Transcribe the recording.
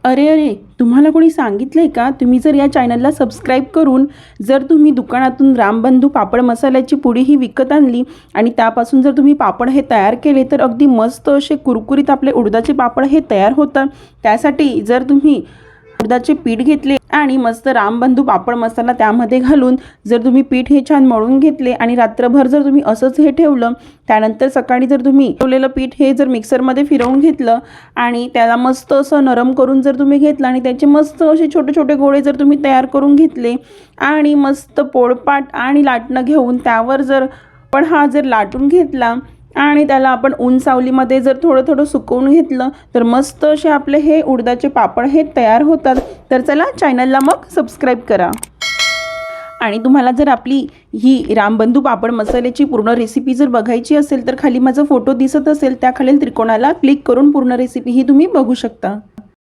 अरे अरे, तुम्हाला कोणी सांगितलंय का? तुम्ही जर या चॅनलला सबस्क्राईब करून जर तुम्ही दुकानातून रामबंधू पापड मसाल्याची पुडी ही विकत आणली आणि त्यापासून जर तुम्ही पापड हे तयार केले तर अगदी मस्त असे कुरकुरीत आपले उडदाचे पापड हे तयार होतात। त्यासाठी जर तुम्ही उडदाचे पीठ घेतले आणि मस्त रामबंधू पापड मसाला त्यामध्ये घालून जर तुम्ही पीठ हे छान मळून घेतले आणि रात्रभर जर तुम्ही असंच हे ठेवलं, त्यानंतर सकाळी जर तुम्ही ठेवलेलं पीठ हे जर मिक्सरमध्ये फिरवून घेतलं आणि त्याला मस्त असं नरम करून जर तुम्ही घेतलं आणि त्याचे मस्त असे छोटे छोटे गोळे जर तुम्ही तयार करून घेतले आणि मस्त पोळपाट आणि लाटणं घेऊन त्यावर जर पण हा जर लाटून घेतला आणि त्याला आपण ऊन सावलीमध्ये जर थोडं थोडं सुकवून घेतलं तर मस्त असे आपले हे उडदाचे पापड हे तयार होतात। तर चला चॅनलला मग सबस्क्राईब करा। आणि तुम्हाला जर आपली ही रामबंधू पापड मसाल्याची पूर्ण रेसिपी जर बघायची असेल तर खाली माझा फोटो दिसत असेल त्या खालील त्रिकोणाला क्लिक करून पूर्ण रेसिपी ही तुम्ही बघू शकता।